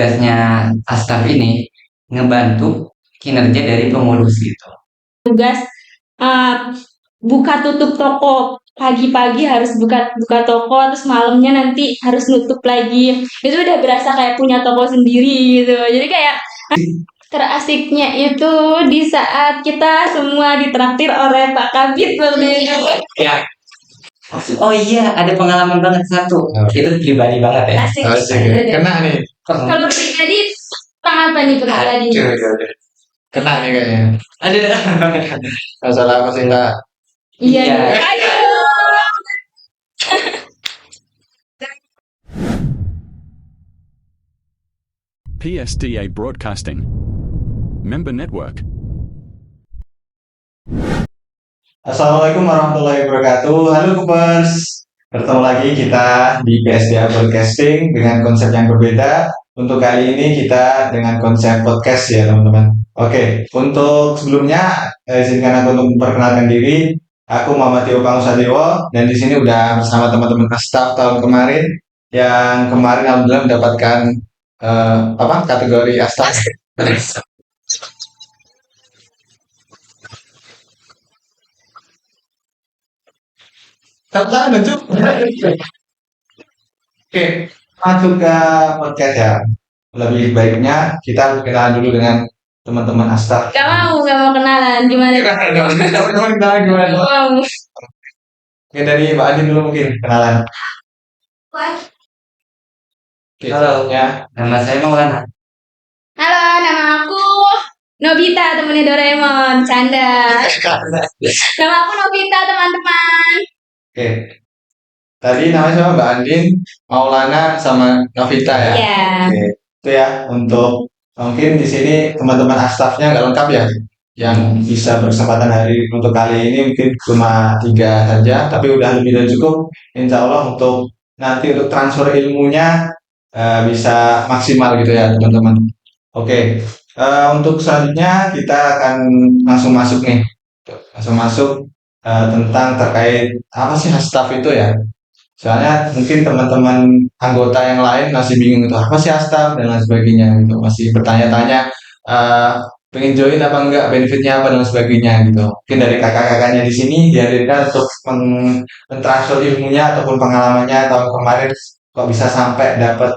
tugasnya Astaf ini ngebantu kinerja dari pengurus gitu. Tugas uh, buka tutup toko, pagi-pagi harus buka toko, terus malamnya nanti harus nutup lagi. Itu udah berasa kayak punya toko sendiri gitu. Jadi kayak terasiknya itu di saat kita semua ditraktir oleh Pak Kabit waktu itu. Ya. Oh iya, ada pengalaman banget satu. Itu pribadi banget ya. Asik. Kena nih. Kalau pribadi, tentang apa nih pribadi? Aduh. Kena nih kayaknya. Ada. Masalah apa sih, Kak? Iya. Iya. Ayo. PSDA Broadcasting Member Network. Assalamualaikum warahmatullahi wabarakatuh. Halo Kupers. Bertemu lagi kita di PSDA Broadcasting dengan konsep yang berbeda. Untuk kali ini kita dengan konsep podcast ya teman-teman. Oke, untuk sebelumnya izinkan aku untuk memperkenalkan diri. Aku Muhammad Tio Pangusadewo dan di sini udah bersama teman-teman staff tahun kemarin yang kemarin alhamdulillah mendapatkan kategori Astaf. Oke, masuk ke podcast ya. Lebih baiknya kita kenalan dulu dengan teman-teman Astaf. Gak mau kenalan. Gimana? Teman-teman kenalan gimana? Mau. Oke, dari Mbak Adin dulu mungkin kenalan. Oke, Halo. ya. Nama saya Maulana. Halo, nama aku Nobita, temennya Doraemon. Canda. Nama aku Nobita, teman-teman. Oke. Tadi namanya sama Mbak Andin, Maulana sama Novita ya. Iya. Oke. Itu ya untuk mungkin di sini teman-teman Astafnya nggak lengkap ya. Yang bisa berkesempatan hari untuk kali ini mungkin cuma 3 saja, tapi udah lebih dari cukup. Insya Allah untuk nanti untuk transfer ilmunya bisa maksimal gitu ya teman-teman. Oke. Untuk selanjutnya kita akan langsung masuk nih. Langsung masuk tentang terkait apa sih Astaf itu ya. Soalnya mungkin teman-teman anggota yang lain masih bingung itu apa sih Astaf dan lain sebagainya gitu. Masih bertanya-tanya pengen join apa enggak, benefitnya apa dan sebagainya gitu. Mungkin dari kakak-kakaknya di sini dihadirkan untuk mentransfer ilmunya ataupun pengalamannya tahun kemarin kok bisa sampai dapat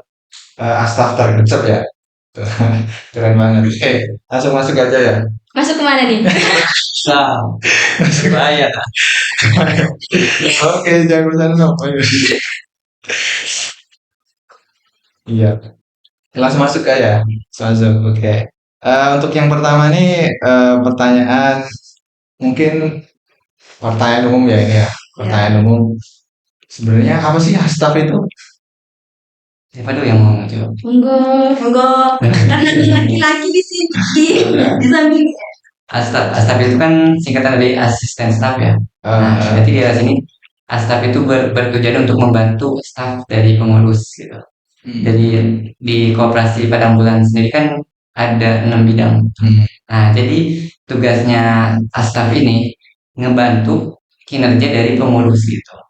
Astaf tergecep ya. Keren banget. Oke, langsung masuk aja ya. Masuk kemana nih? Nah, bahaya. Oke, jangan bercanda. Iya. Langsung masuk aja. Langsung. Oke. Untuk yang pertama nih pertanyaan mungkin pertanyaan umum ya ini ya. Pertanyaan umum. Sebenarnya apa sih Astaf itu? Siapa dulu yang mau jawab? Monggo. Karena laki-laki di sini di samping. Astaf itu kan singkatan dari asisten staf ya. Nah, berarti di sini Astaf itu bertujuan untuk membantu staf dari pengurus gitu. Jadi di Koperasi Padang Bulan sendiri kan ada 6 bidang. Nah, jadi tugasnya Astaf ini ngebantu kinerja dari pengurus gitu.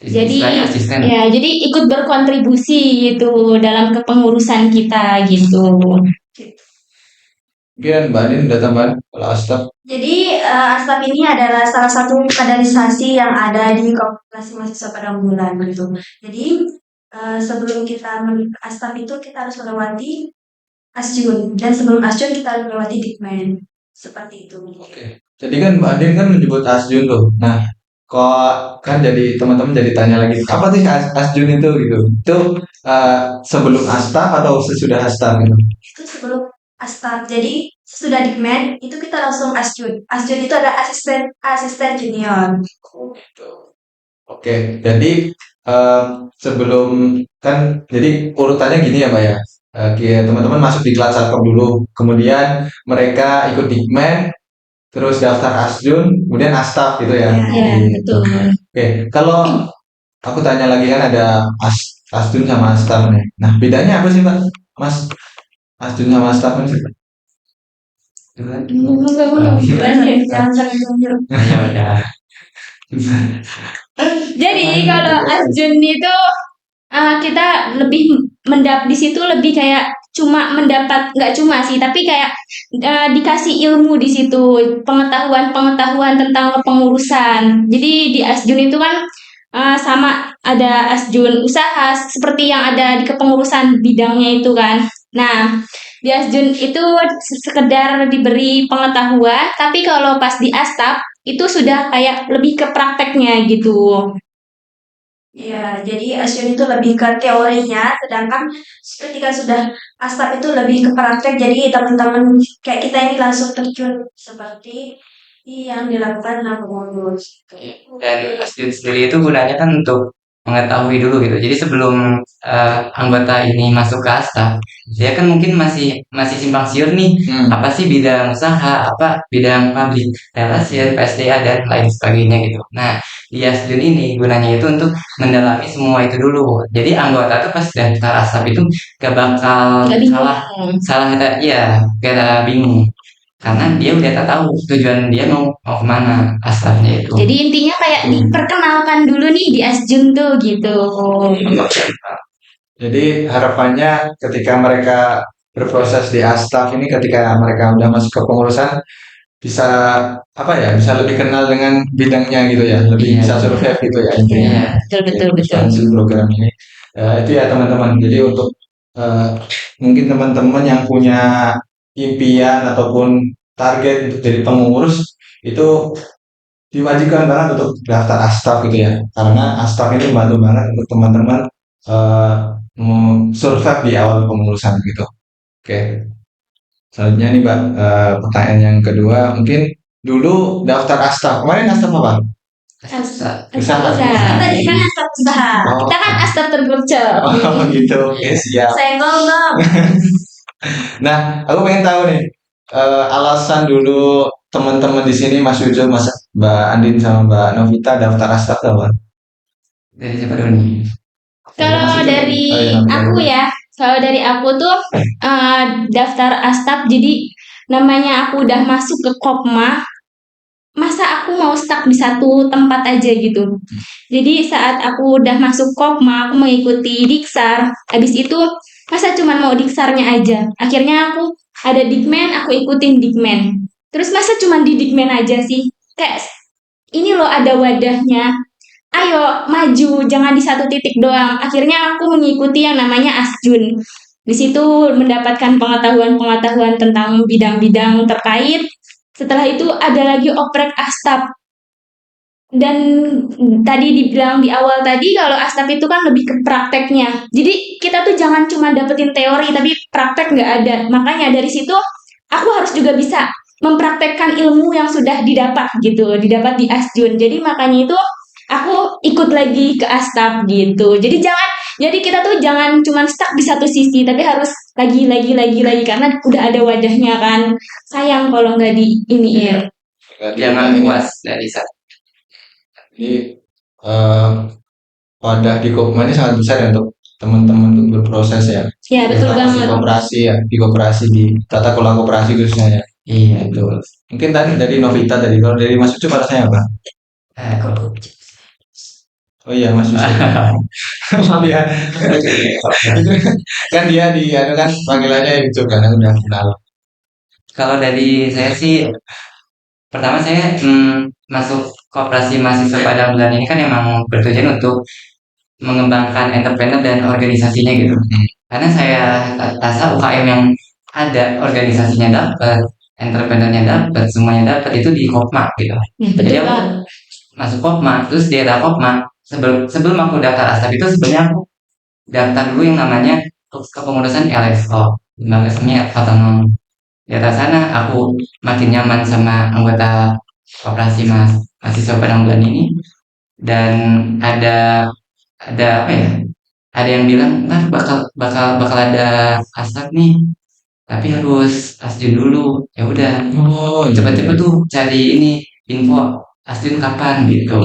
Jadi Istilahnya asisten. ya, jadi ikut berkontribusi gitu dalam kepengurusan kita gitu. Mungkin Mbak Adin udah tambahan kalau Astaf. Jadi Astaf ini adalah salah satu kaderisasi yang ada di Koperasi Mahasiswa Padang Bulan gitu. Jadi sebelum kita menuju Astaf itu kita harus melewati Asjun, dan sebelum Asjun kita harus melewati Dikmen, seperti itu. Oke. Jadi kan Mbak Adin kan menyebut Asjun tuh. Nah, kok kan jadi teman-teman jadi tanya lagi apa sih Asjun itu gitu? Itu sebelum Astaf atau sesudah Astaf gitu? Itu sebelum Astaf. Jadi sesudah Dikmen itu kita langsung Asjun. Asjun itu ada asisten junior. Oke, jadi sebelum kan jadi urutannya gini ya Mbak ya. Teman-teman masuk di kelas Satpam dulu, kemudian mereka ikut Dikmen, terus daftar Asjun, kemudian Astaf gitu ya. Iya, betul. Oke, kalau aku tanya lagi kan ada Asjun sama Astaf nih. Nah, bedanya apa sih Pak? Mas Asjun sama Astaf kan sih? Jadi kalau Asjun itu kita lebih di situ lebih kayak cuma mendapat, nggak cuma sih, tapi kayak dikasih ilmu di situ, pengetahuan tentang kepengurusan. Jadi di Asjun itu kan sama ada Asjun usaha seperti yang ada di kepengurusan bidangnya itu kan. Nah, di Asjun itu sekedar diberi pengetahuan, tapi kalau pas di Astap itu sudah kayak lebih ke prakteknya gitu. Iya, jadi Asyun itu lebih ke teorinya, sedangkan ketika sudah Astap itu lebih ke praktek. Jadi teman-teman kayak kita ini langsung terjun seperti yang dilakukan dalam pengurus. Dan Asjun sendiri itu gunanya kan untuk mengetahui dulu gitu. Jadi sebelum anggota ini masuk ke Asta, dia kan mungkin masih simpang siur nih, apa sih bidang usaha, apa bidang public relation, PSDA dan lain sebagainya gitu. Nah, di Asjun ini gunanya itu untuk mendalami semua itu dulu. Jadi anggota tuh pas daftar Astap itu gak bakal Nggak salah kata, iya, gak ada bingung. Karena dia udah tahu tujuan dia mau kemana Astapnya itu. Jadi intinya kayak diperkenalkan dulu nih di Asjun tuh gitu. Jadi harapannya ketika mereka berproses di Astaf ini, ketika mereka udah masuk ke pengurusan, bisa apa ya, bisa lebih kenal dengan bidangnya gitu ya, lebih Iya. bisa survive gitu ya intinya. Iya. Betul. Hasil program ini. Itu ya teman-teman. Jadi untuk mungkin teman-teman yang punya impian ataupun target untuk jadi pengurus, itu diwajibkan banget untuk daftar Astaf gitu ya. Karena Astaf itu membantu banget untuk teman-teman survive di awal pengurusan gitu. Oke. Selanjutnya nih Mbak, pertanyaan yang kedua, mungkin dulu daftar Astaf. Kemarin Astaf apa? Usaha. Tadi kan Astap usaha. Kita kan Astap tergocok. Oh gitu. Oke, siap. Senggol dong. Nah, aku pengen tahu nih, alasan dulu teman-teman di sini, Mas Ujo, Mas Mbak Andin sama Mbak Novita daftar Astaf apa? Dari siapa dulu nih? Kalau dari kalau dari aku tuh daftar Astap, jadi namanya aku udah masuk ke Kopma, masa aku mau stuck di satu tempat aja gitu. Jadi saat aku udah masuk Kopma, aku mengikuti Diksar, habis itu masa cuma mau Diksarnya aja. Akhirnya aku ada Dikmen, aku ikutin Dikmen. Terus masa cuma di Dikmen aja sih? Kayak ini loh ada wadahnya. Ayo maju, jangan di satu titik doang. Akhirnya aku mengikuti yang namanya Asjun. Di situ mendapatkan pengetahuan-pengetahuan tentang bidang-bidang terkait. Setelah itu ada lagi oprek Astap. Dan tadi dibilang di awal tadi kalau Astap itu kan lebih ke prakteknya. Jadi kita tuh jangan cuma dapetin teori tapi praktek nggak ada. Makanya dari situ aku harus juga bisa mempraktekkan ilmu yang sudah didapat gitu, didapat di Asjun. Jadi makanya itu aku ikut lagi ke Astap gitu. Jadi kita tuh jangan cuma stuck di satu sisi, tapi harus lagi karena udah ada wadahnya kan. Sayang kalau nggak di iniin. Jangan puas dari satu. Jadi wadah di Kopma ini sangat besar ya untuk teman-teman untuk berproses ya. Ya betul banget. Di koperasi di tata kelola koperasi khususnya ya. Iya, Betul. Mungkin tadi dari Novita tadi, kalau dari Mas Ucu rasanya apa? Oh iya Mas Ucu. Maaf ya. Kan dia kan panggilannya Ucu kan, aku udah kenal. Kalau dari saya sih, pertama saya masuk koperasi mahasiswa Padang Bulan ini kan emang bertujuan untuk mengembangkan entrepreneur dan organisasinya gitu. Karena saya rasa UKM yang ada organisasinya dapat, entrepreneurnya dapat, semuanya dapat itu di Kopma gitu. Jadi aku masuk Kopma, terus di era Kopma, sebelum aku daftar Astap itu sebenarnya aku daftar dulu yang namanya kepengurusan LSO, lembaga semi otonom. Di atas sana aku makin nyaman sama anggota koperasi mahasiswa Padang Bulan ini, dan ada apa ya? Ada yang bilang ntar bakal ada Astap nih, tapi harus Asjun dulu. Ya udah, cepet-cepet tuh cari ini info Asjun kapan gitu.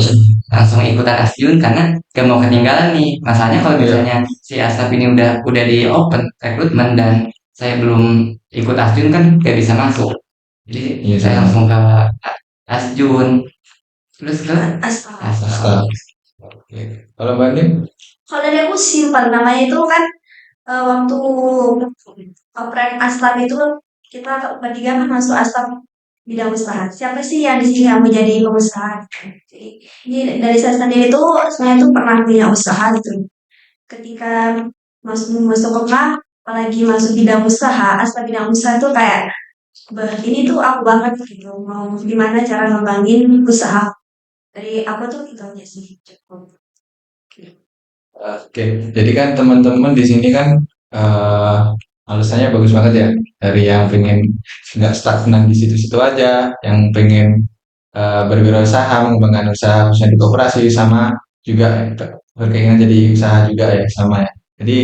Langsung ikutan Asjun karena gak mau ketinggalan nih. Masalahnya kalau misalnya si Astap ini udah di open recruitment dan saya belum ikut Asjun kan gak bisa masuk. Jadi saya langsung ke Asjun. Terus ke Astap. Astaf. Oke. Kalau Mbak Andin? Kalau dari aku simpel, namanya itu kan waktu oprek Astam itu kita bertiga kan masuk Astam bidang usaha. Siapa sih yang di sini yang menjadi pengusaha? Jadi ini dari saya sendiri tuh saya tuh pernah punya usaha gitu. Ketika masuk kota, apalagi masuk bidang usaha, Astam bidang usaha tuh kayak ini tuh aku banget gitu. Mau gimana cara ngembangin usaha. Dari aku tuh itu aja sih cukup. Oke, jadi kan teman-teman di sini kan alasannya bagus banget ya. Dari yang pengen nggak stagnan di situ-situ aja, yang pengen berwirausaha, mengembangkan usaha di koperasi, sama juga berkeinginan jadi usaha juga ya, sama ya. Jadi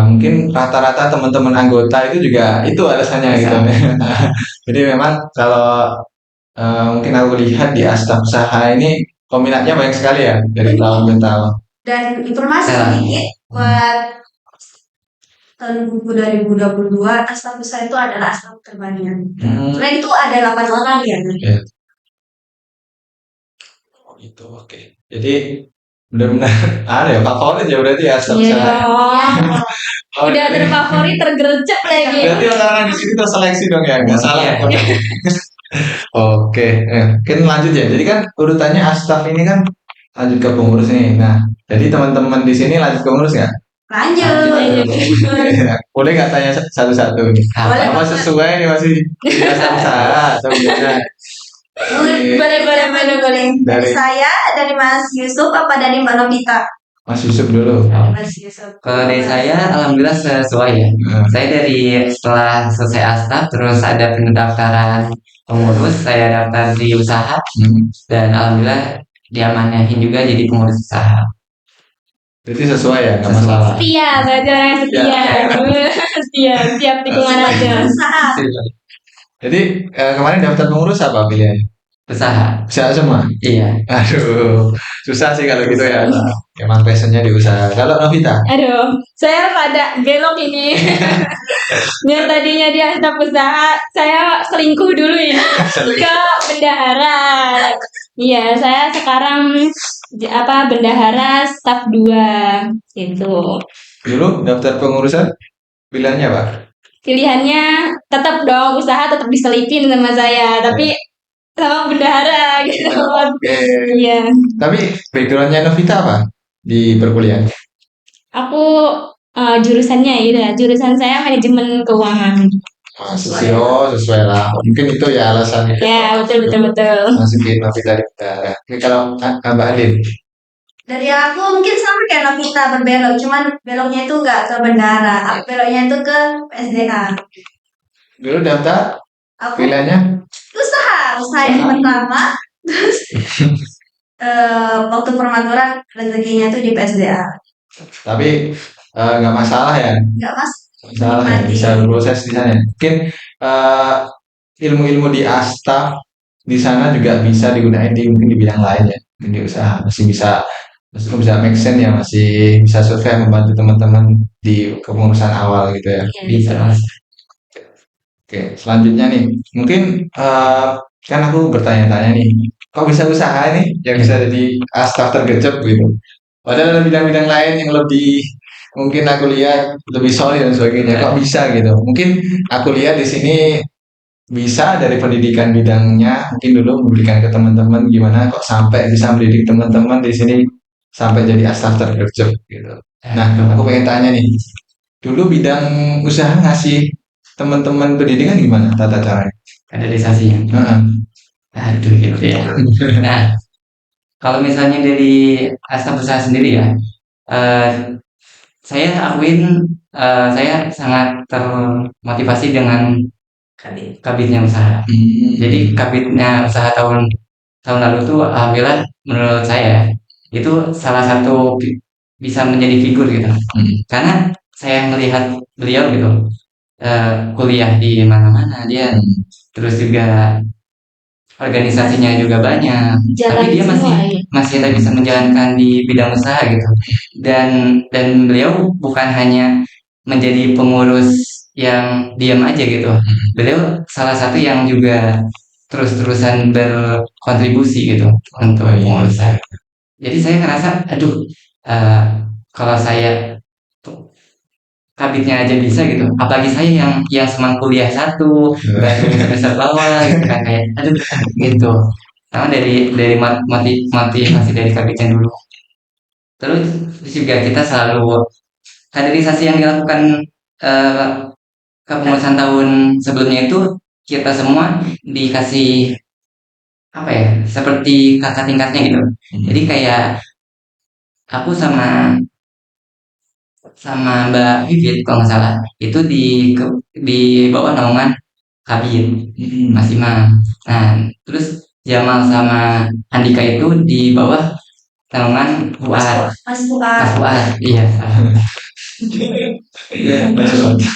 mungkin rata-rata teman-teman anggota itu juga itu alasannya gitu. Jadi memang kalau mungkin aku lihat di Asta Usaha ini peminatnya banyak sekali ya dari tahun ke tahun. Dan informasi sedikit buat tahun buku 2022, Astam Usaha itu adalah Astam terbanyak. Selain itu ada 8 orang ya. Oh itu oke. Jadi benar-benar ada ya favorit ya berarti ya Asta Iya Usaha. dong. Udah terfavorit tergercep lagi. Berarti orang-orang di sini terseleksi dong ya, nggak salah. Iya. Oke, mungkin lanjut ya. Jadi kan urutannya Astaf ini kan lanjut ke pengurus nih. Nah, jadi teman-teman di sini lanjut ke pengurus nggak? Lanjut. Boleh nggak tanya satu-satu nih? Boleh. Apa sesuai nih masih di Astaf Usaha atau gimana? Boleh. Dari saya, dari Mas Yusuf, apa dari Mbak Novita? Mas Yusuf dulu. Mas Yusuf. Kalau dari saya, alhamdulillah sesuai ya. Saya dari setelah selesai Astaf, terus ada pendaftaran pengurus, saya daftar di usaha, dan alhamdulillah diamanahin juga jadi pengurus usaha. Jadi sesuai ya, nggak masalah. Setia, berarti orang yang setia. Siap di kemana aja. Usaha. Jadi kemarin daftar pengurus apa pilihannya? Usaha. Usaha semua? Iya. Aduh, susah sih kalau gitu ya. Emang passionnya di usaha. Kalau Novita? Aduh, saya rada belok ini. Yang tadinya di Astaf Usaha, saya selingkuh dulu ini ke bendahara. Iya, saya sekarang bendahara staf 2 gitu. Dulu daftar pengurusan pilihannya apa? Pilihannya tetap dong, usaha tetap diselipin sama saya, tapi sama bendahara gitu. Oke. Iya. Tapi backgroundnya Novita apa di perkuliahan? Aku jurusannya jurusan saya manajemen keuangan. Sesuai lah. Mungkin itu ya alasannya. Ya, betul. Masukin Novita di Bendahara. Oke, kalau Mbak Adin? Dari aku mungkin sama kayak Novita berbelok, cuman beloknya itu nggak ke bendara, beloknya itu ke SDA. Dulu daftar Aku pilihannya? usaha yang pertama, terus waktu permaturan rezekinya tuh di PSDA. Tapi nggak masalah ya. Nggak mas, Masalah ya, bisa berproses di sana. Mungkin ilmu-ilmu di Asta di sana juga bisa digunakan mungkin di bidang lain ya. Mungkin di usaha masih bisa make sense ya, masih bisa survei membantu teman-teman di kepengurusan awal gitu ya. Bisa, Mas. Oke, selanjutnya nih, mungkin kan aku bertanya-tanya nih, kok bisa usaha nih yang bisa jadi Asta tergecep gitu? Padahal ada bidang-bidang lain yang lebih mungkin aku lihat lebih solid dan sebagainya. Kok bisa gitu? Mungkin aku lihat di sini bisa dari pendidikan bidangnya, mungkin dulu memberikan ke teman-teman gimana kok sampai bisa mendidik teman-teman di sini sampai jadi Asta tergecep gitu. Nah, aku pengen tanya nih, dulu bidang usaha ngasih teman-teman pendidikan gimana tata caranya? Kaderisasinya. Aduh gitu ya. Nah, kalau misalnya dari Astaf Usaha sendiri ya, saya akuin saya sangat termotivasi dengan kabitnya usaha. Jadi kabitnya usaha tahun lalu tuh alhamdulillah menurut saya itu salah satu bisa menjadi figur gitu. Karena saya melihat beliau gitu kuliah di mana-mana dia, terus juga organisasinya juga banyak, tapi dia masih bisa menjalankan di bidang usaha gitu. Dan beliau bukan hanya menjadi pengurus yang diam aja gitu. Beliau salah satu yang juga terus-terusan berkontribusi gitu untuk pengurusan. Jadi saya ngerasa, aduh, kalau saya tuh kabitnya aja bisa gitu, apalagi saya yang semang kuliah satu baru semester bawah gitu kan, kayak aduh gitu. Karena dari motivasi dari kabitnya dulu. Terus juga kita selalu kaderisasi yang dilakukan eh, kepengurusan tahun sebelumnya itu, kita semua dikasih apa ya, seperti kakak tingkatnya gitu. Jadi kayak aku sama sama Mbak Vivit kalau nggak salah itu di bawah naungan Kabit Mas Imam. Nah, terus Jamal sama Andika itu di bawah naungan Fuad. Mas Mas Fuad. Fuad, iya.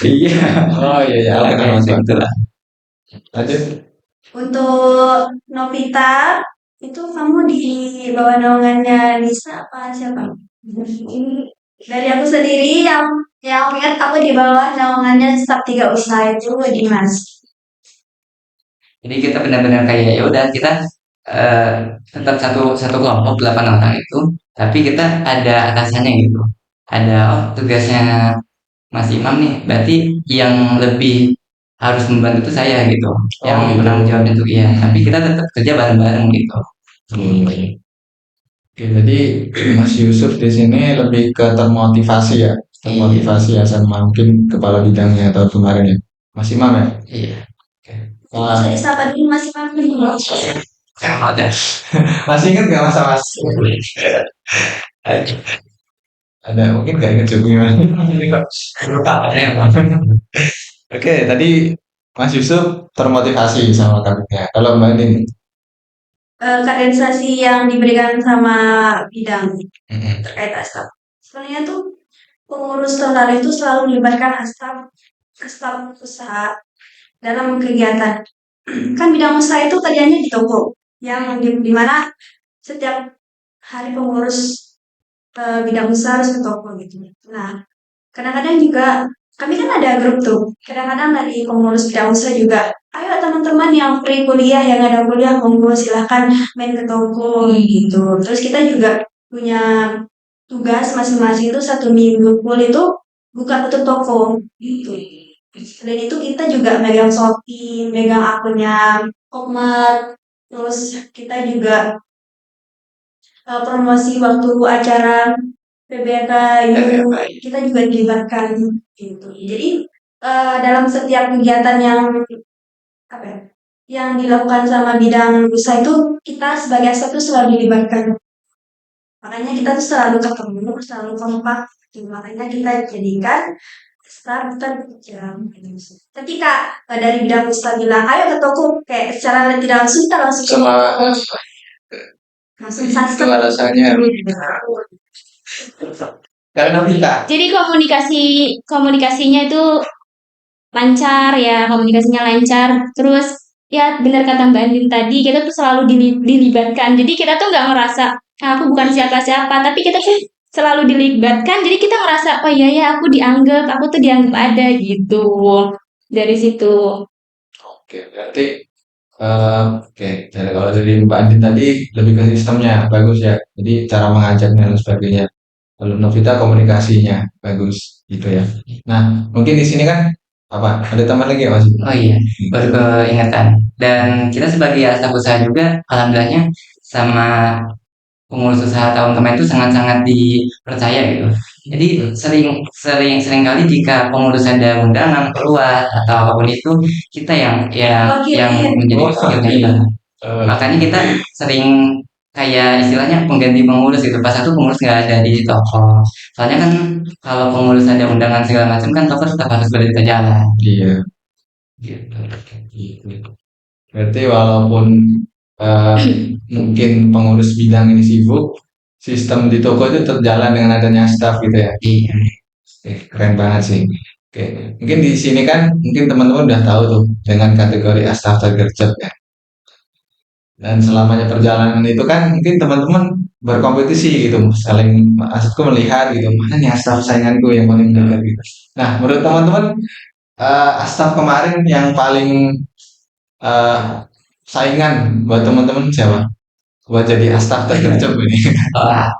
Iya. Oh iya iya, aku kenal Mas Fuad. Lanjut. Untuk Novita, itu kamu di bawah naungannya Nisa apa siapa? Dari aku sendiri yang ingat aku di bawah naungannya staf 3 usaha itu Dimas. Jadi kita benar-benar kayak ya udah kita tetap satu satu kelompok 8 orang itu, tapi kita ada atasannya gitu. Ada tugasnya Mas Imam nih, berarti yang lebih harus membantu itu saya gitu, yang gitu. penanggung jawabnya tuh iya. Tapi kita tetap kerja bareng-bareng gitu. Oke, jadi Mas Yusuf di sini lebih ke termotivasi ya, termotivasi ya sama mungkin kepala bidangnya tahun kemarin ya, Mas Imam ya. Iya. Wah, Saya sapa dulu Mas Imam dulu. Ada. masih ingat nggak masa-masa? Ada mungkin nggak ingat juga gimana? Oke, tadi Mas Yusuf termotivasi sama kabinnya. Kalau Mbak Nin, Kaderisasi yang diberikan sama bidang terkait astaf. Sebenarnya tuh pengurus tahun lalu itu selalu melibatkan astaf usaha dalam kegiatan. Kan bidang usaha itu kerjanya di toko, yang di mana setiap hari pengurus bidang usaha harus ke toko gitu. Nah, kadang-kadang juga kami kan ada grup tuh. Kadang-kadang dari pengurus bidang usaha juga, ayo teman-teman yang free kuliah, yang ada kuliah monggo silahkan main ke toko gitu. Terus kita juga punya tugas masing-masing itu 1 minggu full itu buka tutup toko gitu. Selain itu kita juga megang Shopee, megang akunnya Kokmart, terus kita juga promosi waktu acara PBKU, kita juga dilibatkan gitu. Jadi dalam setiap kegiatan yang apa ya, yang dilakukan sama bidang usaha itu kita sebagai staff tuh selalu dilibatkan. Makanya kita tuh selalu ketemu, selalu kompak. Gitu. Makanya kita jadikan staff terjam. Ketika dari bidang usaha bilang, ayo ke toko, kayak secara tidak langsung kita langsung ke sama toko. Langsung itu alasannya karena kita. Jadi komunikasinya itu lancar ya, komunikasinya lancar. Terus ya benar kata Mbak Andin tadi, kita tuh selalu dilibatkan. Jadi kita tuh nggak ngerasa aku bukan siapa-siapa, tapi kita tuh selalu dilibatkan. Jadi kita ngerasa oh iya ya aku tuh dianggap ada gitu. Dari situ. Oke, berarti oke. Jadi kalau dari Mbak Andin tadi lebih ke sistemnya bagus ya. Jadi cara mengajarnya dan sebagainya. Kalau Novita komunikasinya bagus gitu ya. Nah, mungkin di sini kan apa? Ada teman lagi ya Mas? Oh iya, baru keingatan. Dan kita sebagai staf usaha juga, alhamdulillahnya sama pengurus usaha tahun kemarin itu sangat-sangat dipercaya gitu. Jadi sering kali jika pengurus ada undangan keluar atau apapun itu, kita yang menjadi wakilnya. Makanya kita sering kayak istilahnya pengganti pengurus gitu. Pas satu pengurus nggak ada di toko. Soalnya kan kalau pengurus ada undangan segala macam kan toko tetap harus berada di jalan. Iya. Gitu. Gitu. Berarti walaupun mungkin pengurus bidang ini sibuk, sistem di toko itu terjalan dengan adanya staff gitu ya. Iya. Keren banget sih. Oke, mungkin di sini kan mungkin teman-teman udah tahu tuh dengan kategori staff tergercep ya. Dan selamanya perjalanan itu kan mungkin teman-teman berkompetisi gitu, saling maksudku melihat gitu, mana nih staff sainganku yang paling dekat gitu. Nah, menurut teman-teman staff kemarin yang paling saingan buat teman-teman siapa? Buat jadi staff tergercep ini. Wah,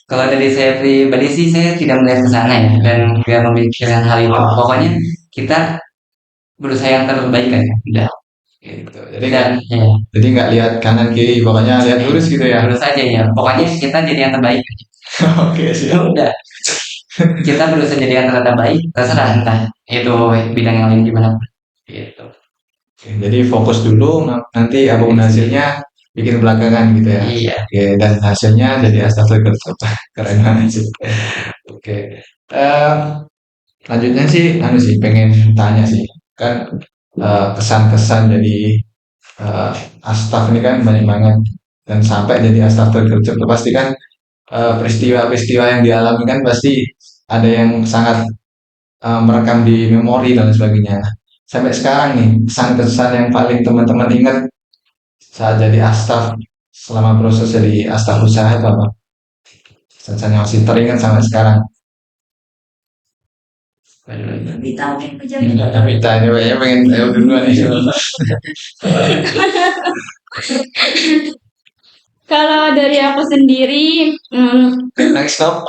Kalau dari saya pribadi sih saya tidak melihat ke sana ya dan tidak memikirkan hal itu. Pokoknya kita berusaha yang terbaik aja. Udah. Gitu. Jadi Dan ya, nggak lihat kanan kiri, pokoknya lihat lurus gitu ya. terus aja ya. Pokoknya kita jadi yang terbaik. Oke, siap. Udah. Kita berusaha jadi yang terbaik. Terserah entah itu bidang yang lain gimana. Gitu. Oke, jadi fokus dulu, nanti apapun hasilnya bikin belakangan gitu ya. Iya. Oke, dan hasilnya jadi astagfirullah. Keren banget sih. Oke. Em, Lanjutnya sih, pengen tanya sih, kan kesan-kesan jadi astaf ini kan banyak banget, dan sampai jadi astagfirullah itu pasti kan peristiwa-peristiwa yang dialami kan pasti ada yang sangat merekam di memori dan sebagainya. Nah, sampai sekarang nih, kesan-kesan yang paling teman-teman ingat saat jadi astaf selama proses jadi astaf usaha itu apa? Kesan yang masih teringat sampai sekarang. Kita mungkin Tapi tanya ya pengen ayo duluan nih. Kalau dari aku sendiri, Next stop.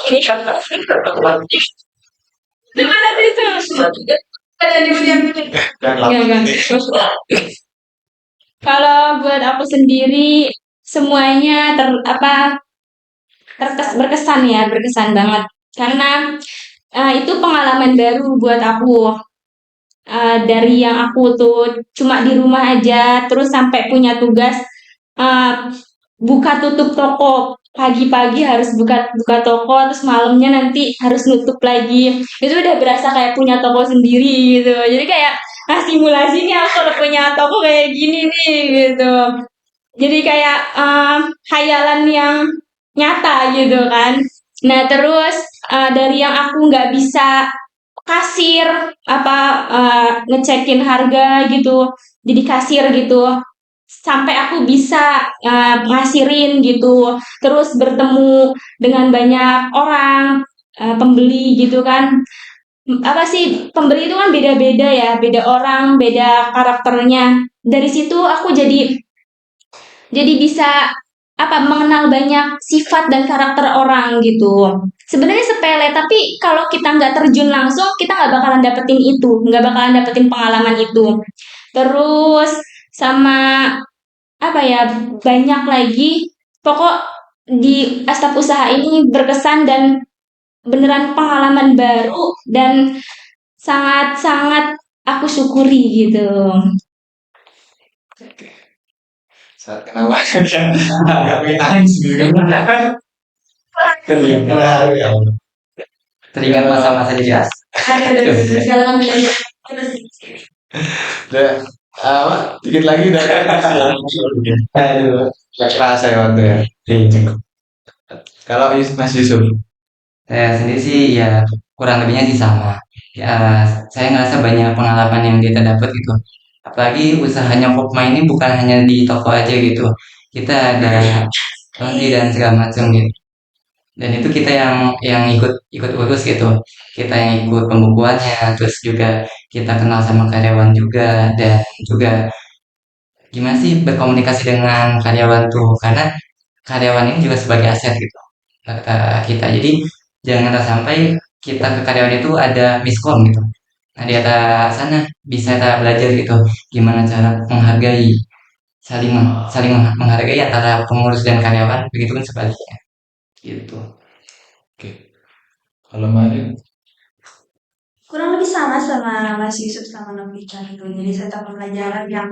gimana sih itu? Ada di Dan Enggak. Kalau buat aku sendiri, semuanya berkesan banget karena itu pengalaman baru buat aku. Dari yang aku tuh cuma di rumah aja, terus sampai punya tugas buka tutup toko, pagi-pagi harus buka buka toko, terus malamnya nanti harus nutup lagi. Itu udah berasa kayak punya toko sendiri gitu. Jadi kayak simulasinya aku kalau punya toko kayak gini nih gitu. Jadi kayak khayalan yang nyata gitu kan. Nah terus dari yang aku nggak bisa kasir ngecekin harga gitu, jadi kasir gitu, sampai aku bisa ngasirin gitu, terus bertemu dengan banyak orang pembeli gitu kan. Apa sih, pembeli itu kan beda-beda ya, beda orang, beda karakternya. Dari situ aku jadi bisa mengenal banyak sifat dan karakter orang gitu. Sebenarnya sepele, tapi kalau kita nggak terjun langsung, kita nggak bakalan dapetin itu, nggak bakalan dapetin pengalaman itu. Terus sama banyak lagi. Pokok di astap usaha ini berkesan dan beneran pengalaman baru dan sangat-sangat aku syukuri gitu. saat kenapa dia nggak pengen nangis gitu kan? Ya Allah. Teringat masa-masa di kelas. Udah dikit lagi udah. Aduh, nggak kerasa ya waktu ya. Kalau Mas Yusuf, Saya sendiri sih ya kurang lebihnya sih sama. Ya, saya ngerasa banyak pengalaman yang kita dapat gitu. Apalagi usahanya Kopma ini bukan hanya di toko aja gitu. Kita ada laundry dan segala macam gitu. Dan itu kita yang ikut ikut urus gitu. Kita yang ikut pembukuannya, terus juga kita kenal sama karyawan juga dan juga gimana sih berkomunikasi dengan karyawan tuh karena karyawan ini juga sebagai aset gitu kata kita. Jadi jangan sampai kita ke karyawan itu ada miskom gitu. Nah di atas sana bisa kita belajar gitu gimana cara menghargai saling saling menghargai antara pengurus dan karyawan begitu pun sebaliknya gitu. oke. Kalau Marin, kurang lebih sama Mas Yusuf sama Novita gitu. Jadi setiap pembelajaran yang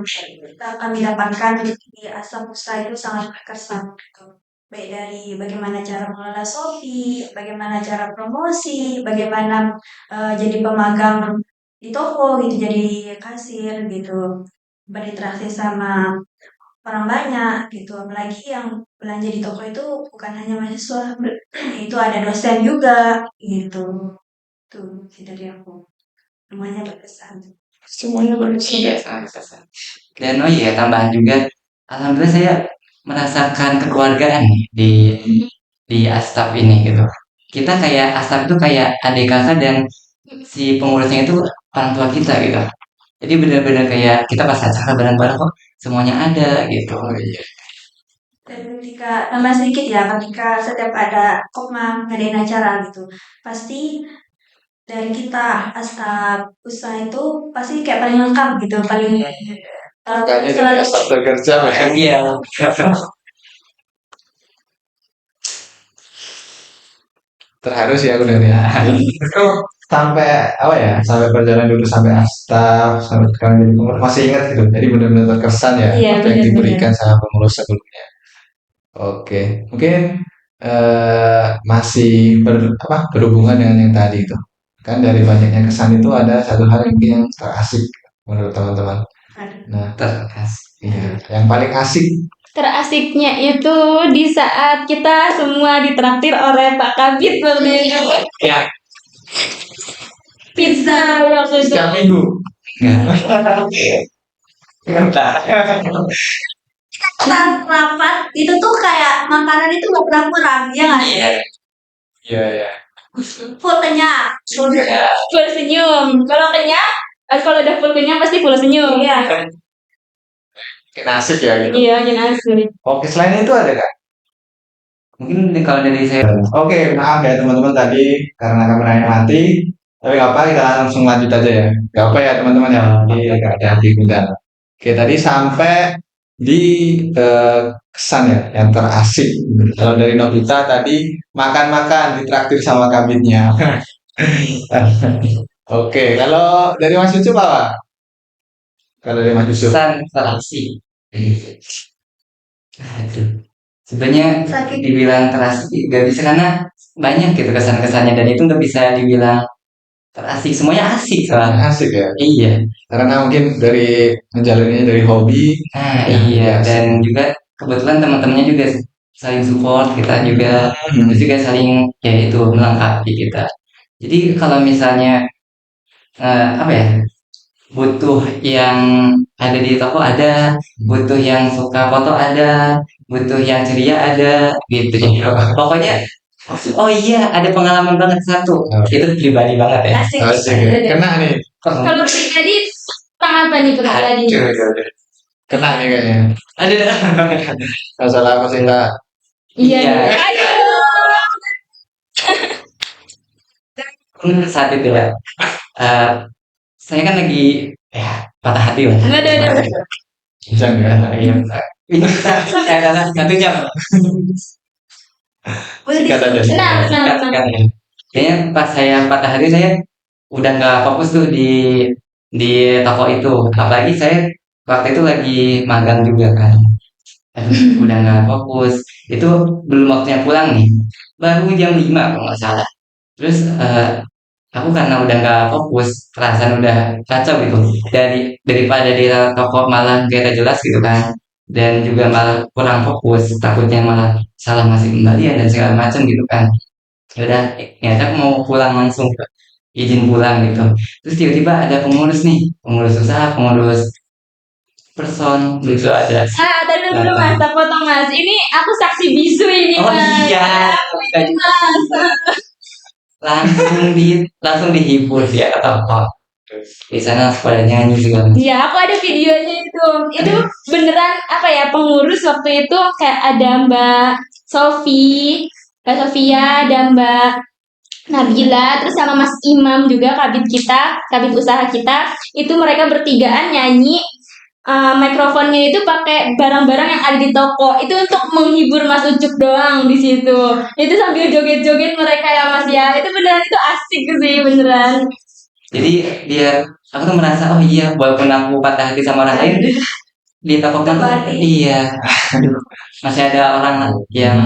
kami dapatkan di Asam Usaha itu sangat berkesan gitu. Baik dari bagaimana cara mengelola Shopee, bagaimana cara promosi, bagaimana jadi pemagang di toko gitu, jadi kasir gitu, berinteraksi sama orang banyak gitu. Apalagi yang belanja di toko itu bukan hanya mahasiswa, itu ada dosen juga gitu. Tuh sih dari aku. Semuanya berkesan. Semuanya bersih dan oh iya tambahan juga alhamdulillah saya merasakan kekeluargaan nih di Astap ini gitu. Kita kayak Astap itu kayak adik kakak dan si pengurusnya itu orang tua kita gitu. Jadi benar-benar kayak kita pas acara bareng-bareng kok semuanya ada gitu. oh iya. Dan ketika tambah sedikit ya, ketika setiap ada Kopma ngadain acara gitu, pasti dari kita staf usaha itu pasti kayak paling lengkap gitu, paling Kayaknya selalu jadi staf terkerja ya. Iya. Terharu sih aku dari itu sampai apa ya, sampai perjalanan dulu sampai astaf sampai sekarang jadi pengurus masih ingat gitu, jadi benar-benar terkesan ya Iya, apa yang benar-benar. diberikan sama pengurus sebelumnya. Oke, mungkin masih berhubungan dengan yang tadi itu kan, dari banyaknya kesan itu ada satu hal yang mungkin yang terasik menurut teman-teman. Nah, iya, yang paling asik Terasiknya itu di saat kita semua ditraktir oleh Pak Kabit waktu itu. ya Pizza waktu itu. setiap minggu. kita rapat itu tuh kayak makanan itu nggak pernah kurang ya nggak sih? Iya, iya. Full kenyang. Full senyum. Kalau kenyang, kalau udah full kenyang pasti full senyum. Iya. Makin asik ya gitu. Iya, makin asik. Oke, selain itu ada nggak? Mungkin kalau dari saya, Oke, maaf ya teman-teman tadi karena kameranya mati. Tapi nggak apa, kita langsung lanjut aja ya. Nggak apa ya teman-teman ya. Nggak ada hati bunda. Oke, tadi sampai di kesan ya yang terasik. Kalau dari Nobita tadi makan-makan ditraktir sama kabinnya. Oke, kalau dari Mas Yusuf apa? Kalau dari Mas Yusuf. kesan terasik. Aduh. Sebenarnya Sakit. dibilang terasik nggak bisa karena banyak gitu kesan-kesannya dan itu nggak bisa dibilang terasik. Semuanya asik soalnya. Asik ya. Iya. Karena mungkin dari menjalaninya dari hobi. Nah, Ya, iya. asik. Dan juga kebetulan teman-temannya juga saling support kita juga. Terus juga saling ya itu melengkapi kita. Jadi kalau misalnya apa ya, butuh yang ada di toko ada, butuh yang suka foto ada, butuh yang ceria ada, gitu. Pokoknya, oh iya ada pengalaman banget satu, itu pribadi banget ya. Asik. Asik ya. Kena nih. Kalau pribadi, tentang apa nih pribadi? Aduh. Kena nih kayaknya. Ada. Masalah apa sih Kak? Iya. Iya. Aduh. Saat itu ya, saya kan lagi patah hati lah. Aduh. Jangan. Iya. Ini saya rasa 1 jam. Sikat aja. Nah. Kayaknya pas saya patah hati saya udah nggak fokus tuh di toko itu. Apalagi saya waktu itu lagi magang juga kan. Aduh, udah nggak fokus. Itu belum waktunya pulang nih. Baru jam 5 kalau nggak salah. Terus aku karena udah nggak fokus, perasaan udah kacau gitu. Daripada di toko malah gak jelas gitu kan. Dan juga malah kurang fokus, takutnya malah salah ngasih kembalian dan segala macam gitu kan. Ya udah, ternyata aku mau pulang langsung, izin pulang gitu. Terus tiba-tiba ada pengurus nih, pengurus usaha, pengurus person gitu ada. Tadi dulu Mas, tak potong Mas. Ini aku saksi bisu ini Oh Mas. iya, Mas. langsung dihibur dia kata di sana pada nyanyi segala macam. Iya, aku ada videonya itu. Itu beneran apa ya, pengurus waktu itu kayak ada Mbak Mbak Sofia, ada Mbak Nabila, terus sama Mas Imam juga kabit kita, kabit usaha kita. Itu mereka bertigaan nyanyi. Mikrofonnya itu pakai barang-barang yang ada di toko. Itu untuk menghibur Mas Ucup doang di situ. Itu sambil joget-joget mereka ya Mas ya. Itu beneran itu asik sih beneran. Jadi aku tuh merasa oh iya walaupun aku patah hati sama orang lain di toko kan tuh, iya. Aduh, masih ada orang yang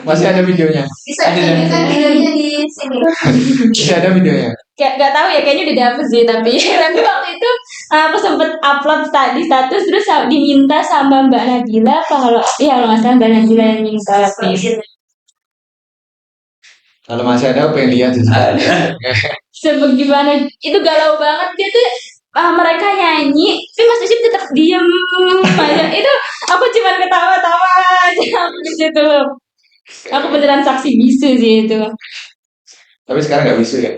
Masih ada videonya. Bisa ditunjukkan videonya di sini. Masih ada videonya. Gak tahu ya, kayaknya udah dapet sih tapi waktu itu aku sempet upload di status, terus diminta sama Mbak Nabila kalau iya kalau nggak salah Mbak Nabila yang minta sih. Kalau masih ada pengen lihat sih. Sebagaimana itu galau banget dia tuh, mereka nyanyi tapi Mas Ucup tetap diem aja. Itu aku cuma ketawa-tawa aja di situ. Aku beneran saksi bisu sih itu. Tapi sekarang nggak bisa ya.